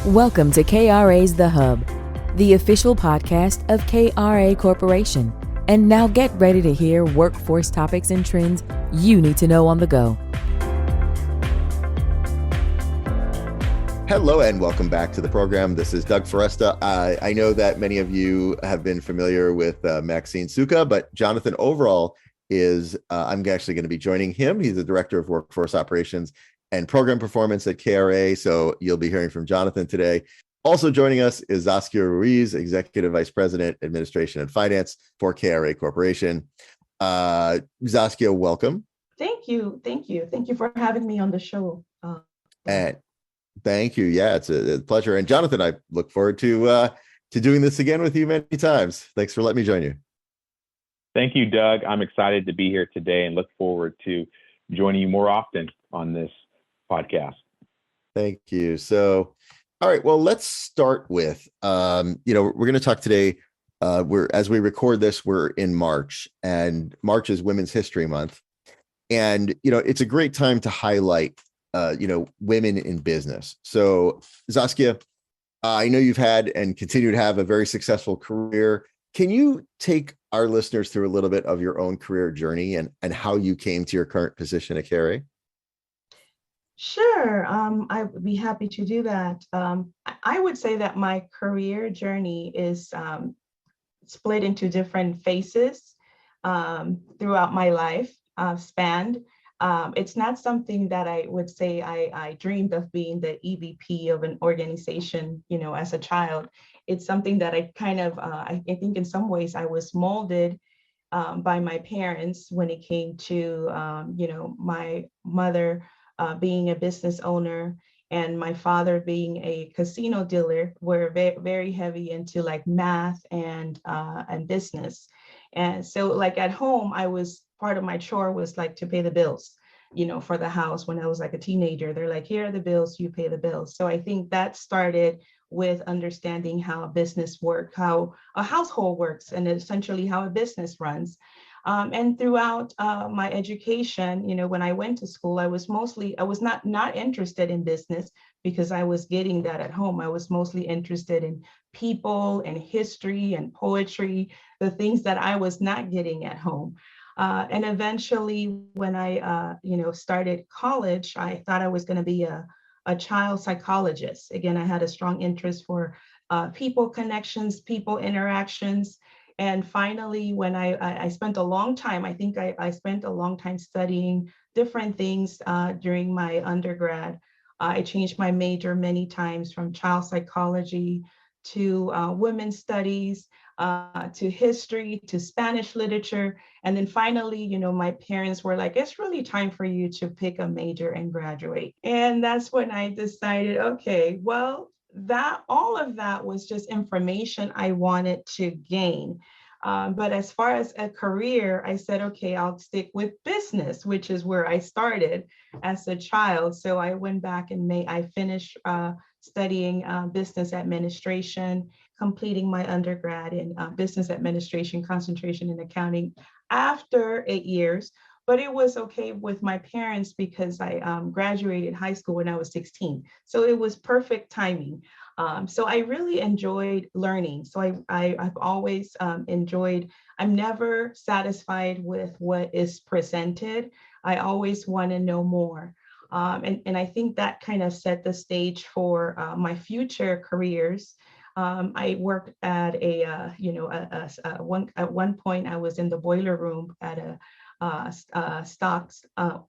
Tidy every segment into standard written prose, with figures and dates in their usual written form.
Welcome to KRA's The Hub, the official podcast of KRA Corporation. And now get ready to hear workforce topics and trends you need to know on the go. Hello and welcome back to the program. This is Doug Foresta. I know that many of you have been familiar with Maxine Suka, but Jonathan Overall is, I'm actually going to be joining him. He's the Director of Workforce Operations and Program Performance at KRA. So you'll be hearing from Jonathan today. Also joining us is Zaskia Ruiz, Executive Vice President, Administration and Finance for KRA Corporation. Zaskia, welcome. Thank you. Thank you for having me on the show. And thank you. Yeah, it's a pleasure. And Jonathan, I look forward to doing this again with you many times. Thanks for letting me join you. Thank you, Doug. I'm excited to be here today and look forward to joining you more often on this podcast. Thank you. So, all right, well, let's start with, we're going to talk today. As we record this, we're in March, and March is Women's History Month. And, it's a great time to highlight, women in business. So, Zaskia, I know you've had and continue to have a very successful career. Can you take our listeners through a little bit of your own career journey and how you came to your current position at KRA? Sure. I would be happy to do that. I would say that my career journey is split into different phases throughout my life, spanned. It's not something that I would say I dreamed of being the EVP of an organization, as a child. It's something that I kind of, I think in some ways I was molded by my parents when it came to, my mother being a business owner and my father being a casino dealer. Were very heavy into like math and business. And so like at home, part of my chore was like to pay the bills, for the house. When I was like a teenager, they're like, here are the bills, you pay the bills. So I think that started with understanding how a business works, how a household works, and essentially how a business runs. And throughout my education, when I went to school, I was not interested in business because I was getting that at home. I was mostly interested in people and history and poetry, the things that I was not getting at home. And eventually, when I, started college, I thought I was going to be a child psychologist. Again, I had a strong interest for people connections, people interactions. And finally, when I spent a long time, I think I spent a long time studying different things during my undergrad. I changed my major many times, from child psychology to women's studies, to history, to Spanish literature. And then finally, my parents were like, it's really time for you to pick a major and graduate. And that's when I decided, okay, well, all of that was just information I wanted to gain. But as far as a career, I said, okay, I'll stick with business, which is where I started as a child. So I went back and I finished studying business administration, completing my undergrad in business administration, concentration in accounting after 8 years. But it was okay with my parents because I graduated high school when I was 16. So it was perfect timing. So I really enjoyed learning. So I've always enjoyed, I'm never satisfied with what is presented. I always want to know more. And I think that kind of set the stage for my future careers. I worked at at one point I was in the boiler room at a stocks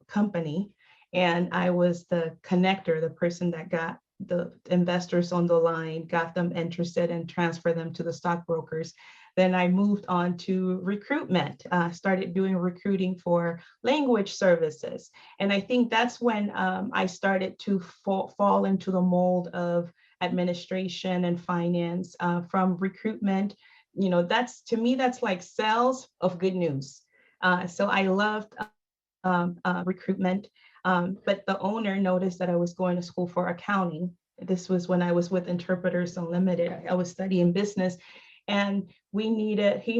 company, and I was the connector, the person that got the investors on the line, got them interested, and transferred them to the stockbrokers. Then I moved on to recruitment, started doing recruiting for language services. And I think that's when I started to fall into the mold of administration and finance from recruitment. To me, that's like sales of good news. So I loved recruitment, but the owner noticed that I was going to school for accounting. This was when I was with Interpreters Unlimited. I was studying business, and he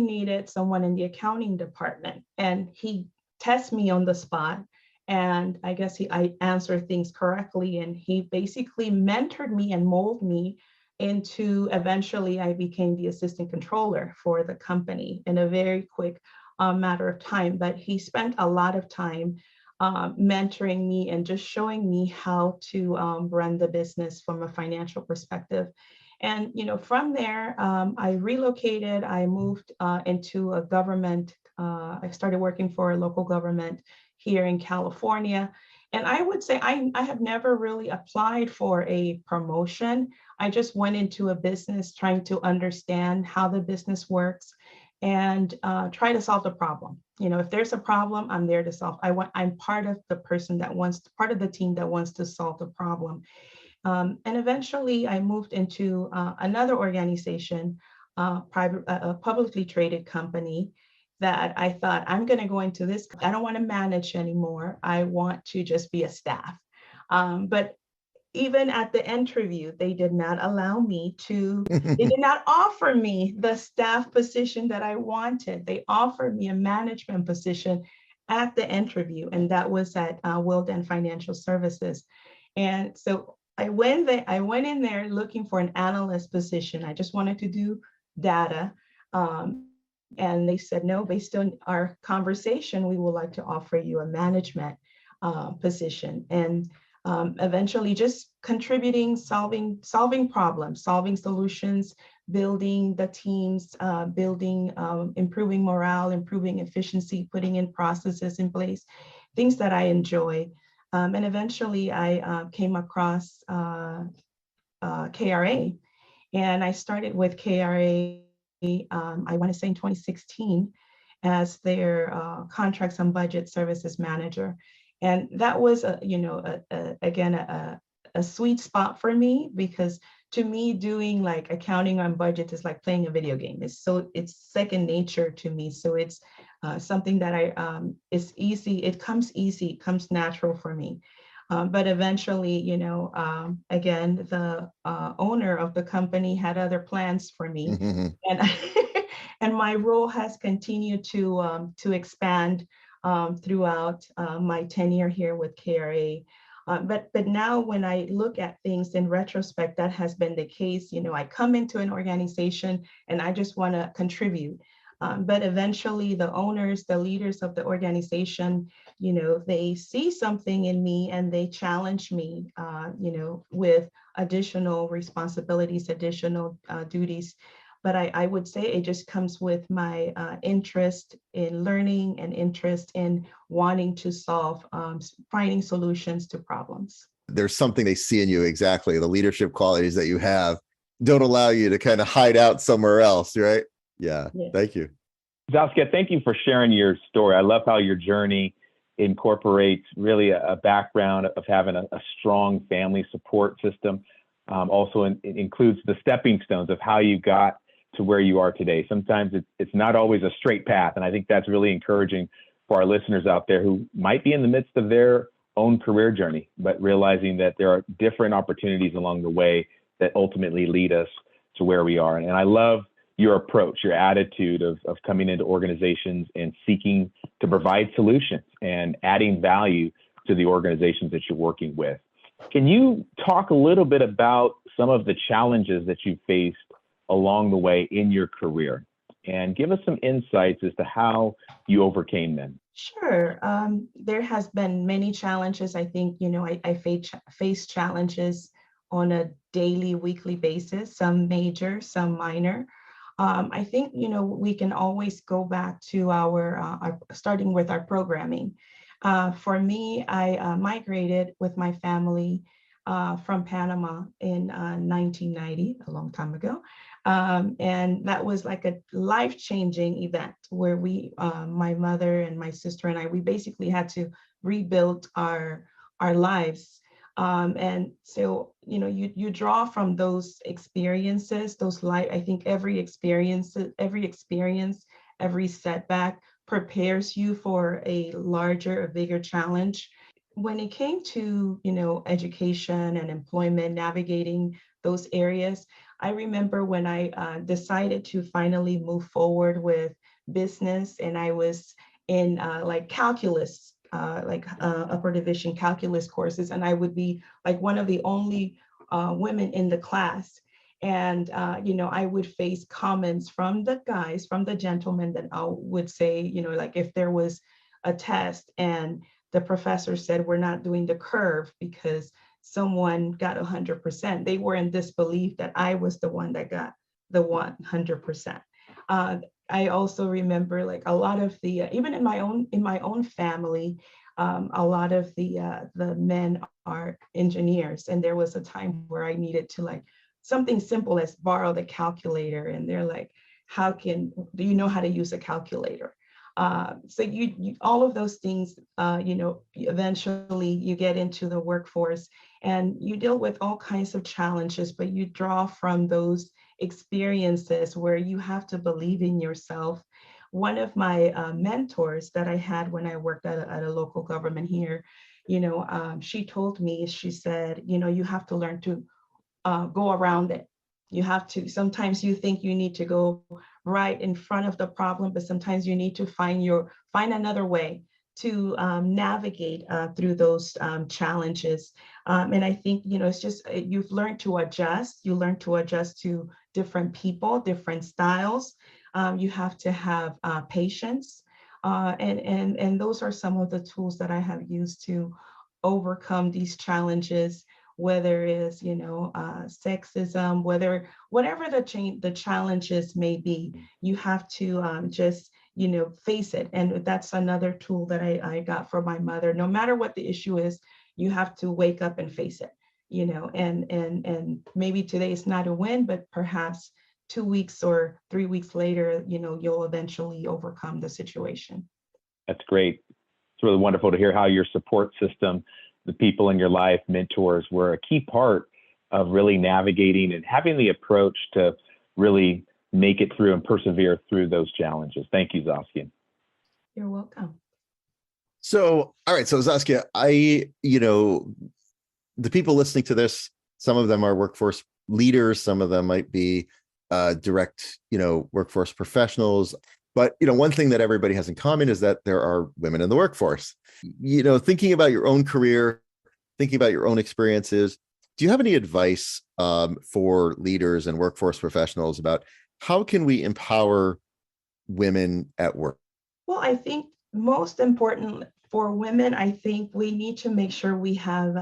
needed someone in the accounting department, and he tested me on the spot And I guess I answered things correctly. And he basically mentored me and molded me into, eventually I became the assistant controller for the company in a very quick matter of time. But he spent a lot of time mentoring me and just showing me how to run the business from a financial perspective. And from there, I relocated. I moved into a government. I started working for a local government here in California. And I would say I have never really applied for a promotion. I just went into a business trying to understand how the business works and try to solve the problem. If there's a problem, I'm there to solve. I'm part of the part of the team that wants to solve the problem. And eventually I moved into another organization, a publicly traded company, that I thought, I'm going to go into this. I don't want to manage anymore. I want to just be a staff. But even at the interview, they did not allow me to, they did not offer me the staff position that I wanted. They offered me a management position at the interview, and that was at Wilden Financial Services. And so I went in there looking for an analyst position. I just wanted to do data. And they said, no, based on our conversation, we would like to offer you a management position. And eventually just contributing, solving problems, solving solutions, building the teams, improving morale, improving efficiency, putting in processes in place, things that I enjoy. And eventually I came across KRA, and I started with KRA, I want to say in 2016, as their contracts and budget services manager. And that was, again, a sweet spot for me, because to me, doing like accounting on budget is like playing a video game. It's second nature to me. So it's something that it's easy. It comes easy, it comes natural for me. But eventually, again, the owner of the company had other plans for me, and and my role has continued to expand throughout my tenure here with KRA. But now when I look at things in retrospect, that has been the case. I come into an organization and I just want to contribute. But eventually the owners, the leaders of the organization, they see something in me and they challenge me, with additional responsibilities, additional duties. But I would say it just comes with my interest in learning and interest in wanting to solve, finding solutions to problems. There's something they see in you, exactly. The leadership qualities that you have don't allow you to kind of hide out somewhere else, right? Yeah. Thank you. Zaskia, thank you for sharing your story. I love how your journey incorporates really a background of having a strong family support system. Also it includes the stepping stones of how you got to where you are today. Sometimes it's not always a straight path. And I think that's really encouraging for our listeners out there who might be in the midst of their own career journey, but realizing that there are different opportunities along the way that ultimately lead us to where we are. And I love your approach, your attitude of coming into organizations and seeking to provide solutions and adding value to the organizations that you're working with. Can you talk a little bit about some of the challenges that you faced along the way in your career and give us some insights as to how you overcame them? Sure. There has been many challenges. I think, I face challenges on a daily, weekly basis, some major, some minor. I think, we can always go back to our starting with our programming. For me, I migrated with my family from Panama in 1990, a long time ago. And that was like a life-changing event where my mother and my sister and I, we basically had to rebuild our lives. And so, you draw from those experiences, I think every experience, every setback prepares you for a larger, a bigger challenge. When it came to, education and employment, navigating those areas, I remember when I decided to finally move forward with business, and I was in like calculus upper division calculus courses, and I would be like one of the only women in the class. And I would face comments from the guys, from the gentlemen, that I would say, like if there was a test and the professor said we're not doing the curve because someone got 100%, they were in disbelief that I was the one that got the 100%. I also remember, like, a lot of the even in my own family, a lot of the men are engineers, and there was a time where I needed to, like, something simple as borrow the calculator, and they're like, do you know how to use a calculator? So you all of those things, eventually you get into the workforce and you deal with all kinds of challenges, but you draw from those experiences where you have to believe in yourself. One of my mentors that I had when I worked at a local government here, she told me, she said, you have to learn to go around it. You have to, sometimes you think you need to go right in front of the problem, but sometimes you need to find another way to navigate through those challenges. And I think, it's just, you've learned to adjust. You learn to adjust to different people, different styles. You have to have patience. And those are some of the tools that I have used to overcome these challenges, whether it's, sexism, whatever the challenges may be, you have to just, face it. And that's another tool that I got from my mother. No matter what the issue is, you have to wake up and face it, and maybe today is not a win, but perhaps 2 weeks or 3 weeks later, you'll eventually overcome the situation. That's great. It's really wonderful to hear how your support system, the people in your life, mentors, were a key part of really navigating and having the approach to really make it through and persevere through those challenges. Thank you, Zaskia. You're welcome. So, all right. So Zaskia, the people listening to this, some of them are workforce leaders, some of them might be direct, workforce professionals. But, one thing that everybody has in common is that there are women in the workforce. Thinking about your own career, thinking about your own experiences, do you have any advice for leaders and workforce professionals about how can we empower women at work? Well, I think most important for women, I think we need to make sure we have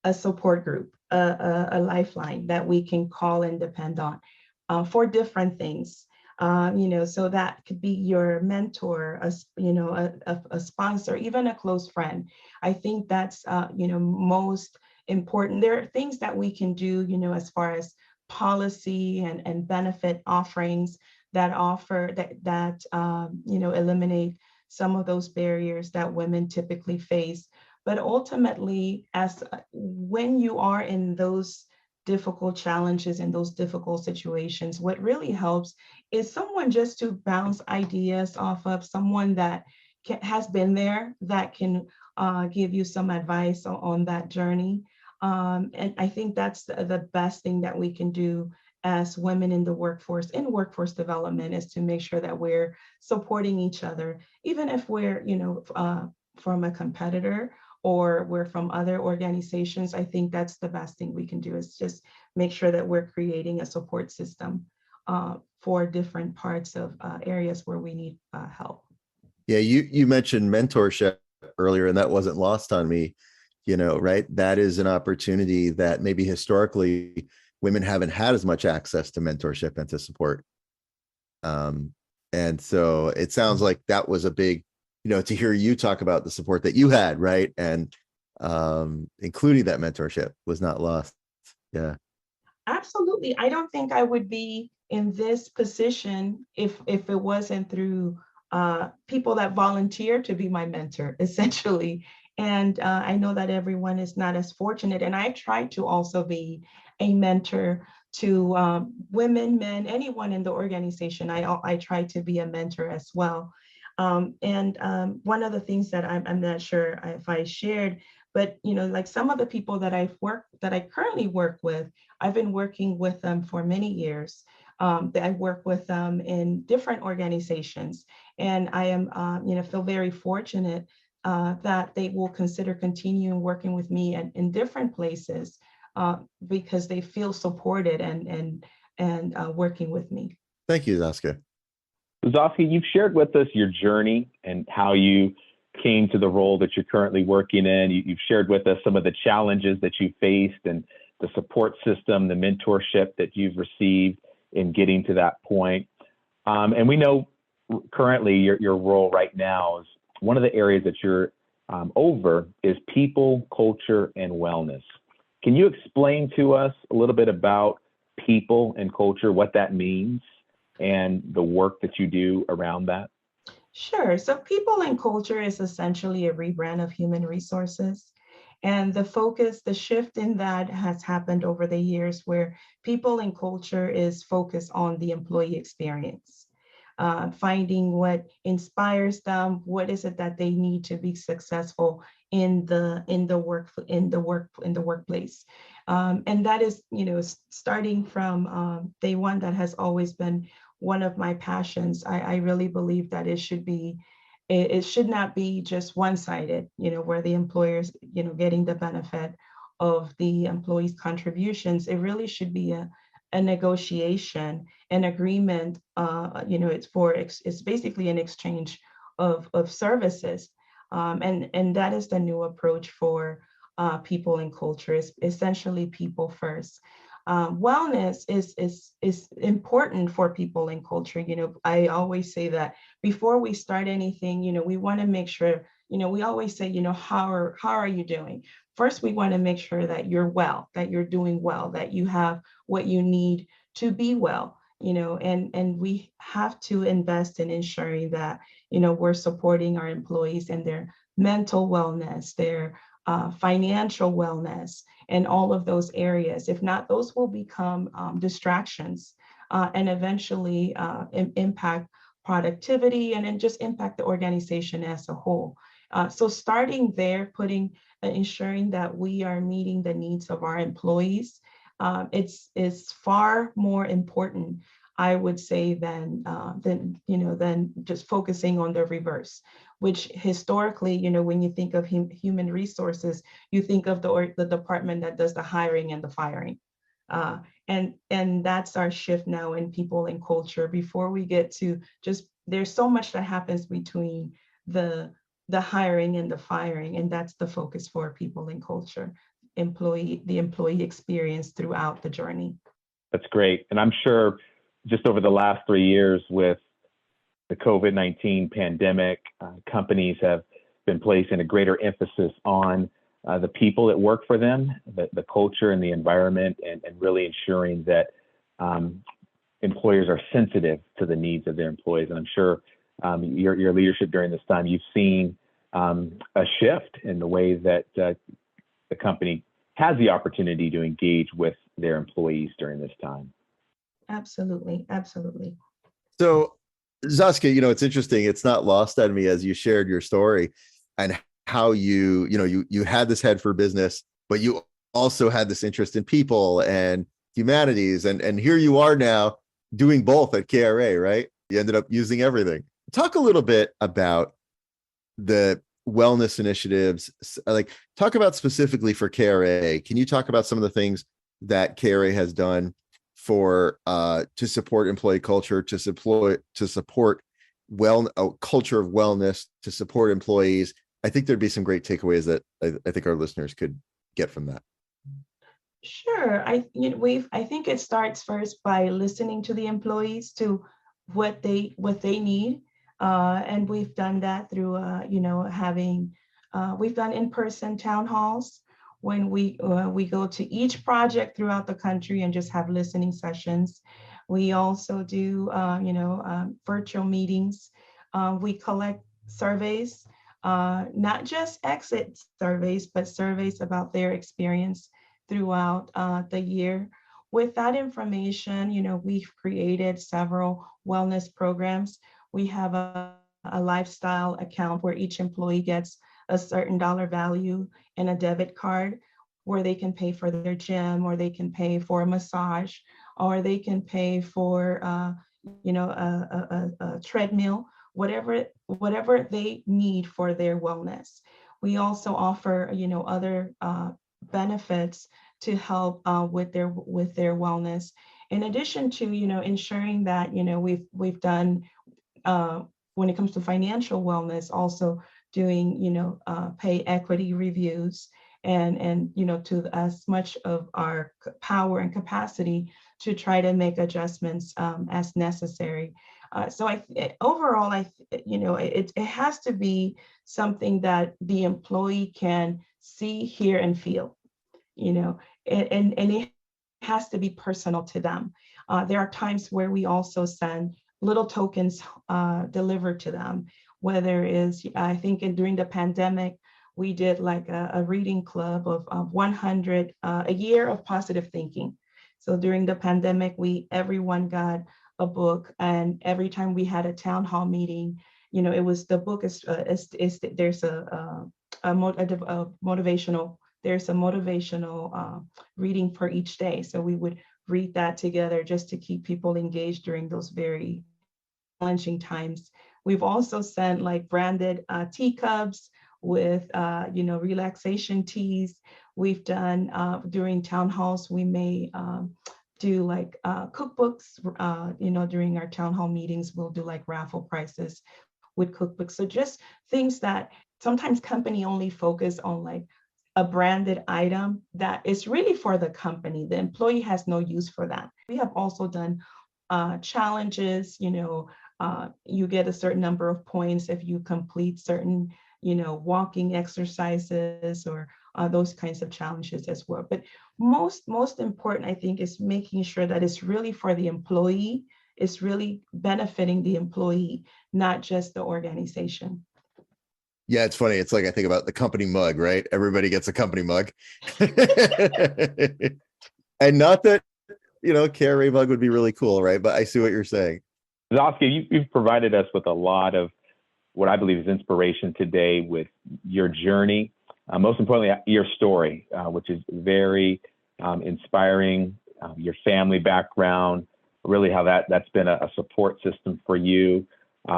a support group, a lifeline that we can call and depend on for different things. So that could be your mentor, a sponsor, even a close friend. I think that's, most important. There are things that we can do, as far as policy and benefit offerings that eliminate some of those barriers that women typically face. But ultimately, when you are in those difficult challenges and those difficult situations, what really helps is someone just to bounce ideas off of, someone that has been there, that can give you some advice on that journey. And I think that's the best thing that we can do as women in the workforce, in workforce development, is to make sure that we're supporting each other, even if we're, from a competitor or we're from other organizations. I think that's the best thing we can do, is just make sure that we're creating a support system for different parts of areas where we need help. Yeah, you mentioned mentorship earlier, and that wasn't lost on me, right? That is an opportunity that maybe historically women haven't had as much access to mentorship and to support. And so it sounds like that was a big, to hear you talk about the support that you had, right? And including that mentorship was not lost. Yeah. Absolutely. I don't think I would be in this position if it wasn't through people that volunteer to be my mentor, essentially. And I know that everyone is not as fortunate. And I try to also be a mentor to women, men, anyone in the organization. I try to be a mentor as well. And one of the things that I'm not sure if I shared, but like some of the people that I currently work with, I've been working with them for many years. I work with them in different organizations, and I am, feel very fortunate that they will consider continuing working with me in different places because they feel supported and working with me. Thank you, Zaskia. Zaskia, you've shared with us your journey and how you came to the role that you're currently working in. You've shared with us some of the challenges that you faced and the support system, the mentorship that you've received in getting to that point. And we know currently your role right now is one of the areas that you're over is people, culture, and wellness. Can you explain to us a little bit about people and culture, what that means, and the work that you do around that? Sure. So people and culture is essentially a rebrand of human resources. And the focus, the shift in that has happened over the years where people and culture is focused on the employee experience, finding what inspires them, what is it that they need to be successful in the workplace. And that is, starting from day one, that has always been one of my passions. I really believe that it should not be just one-sided, where the employers, getting the benefit of the employees' contributions. It really should be a negotiation, an agreement. It's basically an exchange of services, and that is the new approach for people and culture. Is essentially people first. Wellness is important for people and culture. I always say that before we start anything, we want to make sure, we always say, how are you doing? First, we want to make sure that you're well, that you're doing well, that you have what you need to be well, and we have to invest in ensuring that, we're supporting our employees and their mental wellness, their financial wellness, and all of those areas. If not, those will become distractions and eventually impact productivity and then just impact the organization as a whole. So starting there, ensuring that we are meeting the needs of our employees, it's far more important, I would say, than just focusing on the reverse, which historically, when you think of human resources, you think of the department that does the hiring and the firing. And that's our shift now in people and culture. Before we get to there's so much that happens between the hiring and the firing, and that's the focus for people and culture, the employee experience throughout the journey. That's great. And I'm sure just over the last 3 years with the COVID-19 pandemic, companies have been placing a greater emphasis on the people that work for them, the culture and the environment, and really ensuring that employers are sensitive to the needs of their employees. And I'm sure your leadership during this time, you've seen a shift in the way that the company has the opportunity to engage with their employees during this time. Absolutely. Absolutely. So, Zaskia, it's interesting. It's not lost on me as you shared your story and how you had this head for business, but you also had this interest in people and humanities. And here you are now doing both at KRA, right? You ended up using everything. Talk a little bit about the wellness initiatives. Like, talk about specifically for KRA. Can you talk about some of the things that KRA has done for to support employee culture, to support a culture of wellness, to support employees? I think there'd be some great takeaways that I think our listeners could get from that. Sure. I think it starts first by listening to the employees, to what they need, and we've done that through we've done in-person town halls when we go to each project throughout the country and just have listening sessions. We also do virtual meetings. We collect surveys, not just exit surveys, but surveys about their experience throughout the year. With that information, we've created several wellness programs. We have a lifestyle account where each employee gets a certain dollar value and a debit card where they can pay for their gym, or they can pay for a massage, or they can pay for a treadmill, whatever they need for their wellness. We also offer, other benefits to help with their wellness. In addition to, ensuring that, we've done when it comes to financial wellness, also doing, pay equity reviews and to as much of our power and capacity to try to make adjustments as necessary. So overall, it has to be something that the employee can see, hear, and feel, and it has to be personal to them. There are times where we also send little tokens delivered to them, whether it is, I think during the pandemic, we did like a reading club of 100, a year of positive thinking. So during the pandemic, everyone got a book, and every time we had a town hall meeting, it was, the book is there's a motivational, reading for each day. So we would read that together just to keep people engaged during those very challenging times. We've also sent like branded teacups with relaxation teas. We've done during town halls, we may do like cookbooks. During our town hall meetings, we'll do like raffle prizes with cookbooks. So just things that sometimes company only focus on, like a branded item that is really for the company. The employee has no use for that. We have also done challenges. You get a certain number of points if you complete certain, walking exercises or those kinds of challenges as well. But most important, I think, is making sure that it's really for the employee. It's really benefiting the employee, not just the organization. Yeah, it's funny. It's like, I think about the company mug, right? Everybody gets a company mug. And not that, KRA mug would be really cool, right? But I see what you're saying. Zaskia, you've provided us with a lot of what I believe is inspiration today with your journey. Most importantly, your story, which is very inspiring. Your family background, really how that's been a support system for you.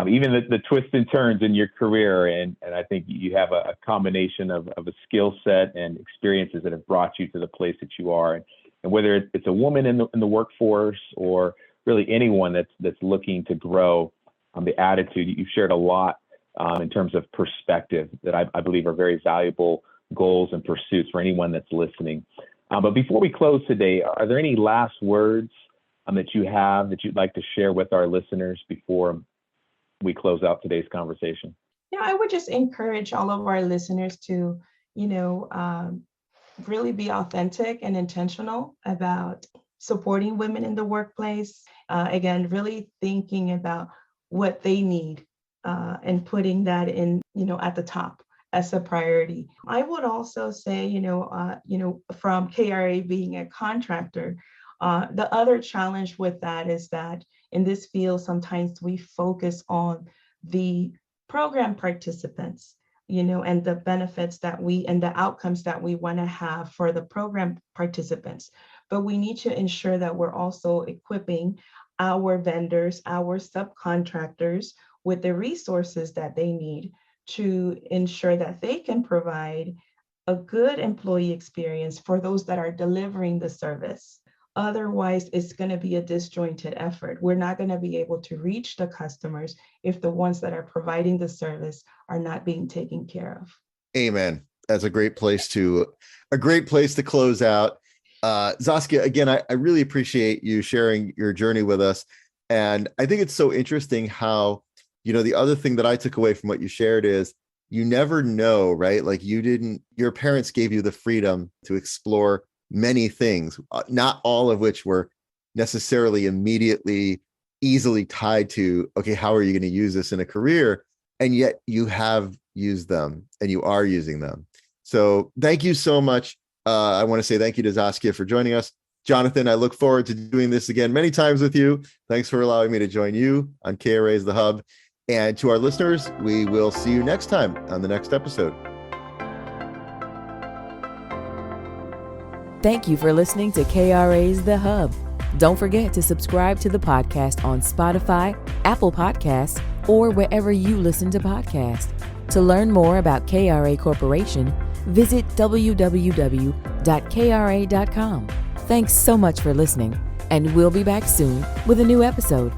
Even the twists and turns in your career. And I think you have a combination of a skill set and experiences that have brought you to the place that you are. And whether it's a woman in the workforce or really anyone that's looking to grow, the attitude, you've shared a lot in terms of perspective that I believe are very valuable goals and pursuits for anyone that's listening. But before we close today, are there any last words that you have that you'd like to share with our listeners before we close out today's conversation? I would just encourage all of our listeners to, really be authentic and intentional about supporting women in the workplace. Again, really thinking about what they need and putting that in, at the top as a priority. I would also say, from KRA being a contractor, the other challenge with that is that in this field, sometimes we focus on the program participants, and the benefits and the outcomes that we want to have for the program participants. But we need to ensure that we're also equipping our vendors, our subcontractors with the resources that they need to ensure that they can provide a good employee experience for those that are delivering the service. Otherwise, it's going to be a disjointed effort. We're not going to be able to reach the customers if the ones that are providing the service are not being taken care of. Amen. That's a great place to close out. Zaskia, again, I really appreciate you sharing your journey with us. And I think it's so interesting how, the other thing that I took away from what you shared is you never know, right? Like your parents gave you the freedom to explore many things, not all of which were necessarily immediately easily tied to, okay, how are you going to use this in a career? And yet you have used them and you are using them. So thank you so much. I want to say thank you to Zaskia for joining us. Jonathan, I look forward to doing this again many times with you. Thanks for allowing me to join you on KRA's The Hub. And to our listeners, we will see you next time on the next episode. Thank you for listening to KRA's The Hub. Don't forget to subscribe to the podcast on Spotify, Apple Podcasts, or wherever you listen to podcasts. To learn more about KRA Corporation, visit www.kra.com. Thanks so much for listening, and we'll be back soon with a new episode.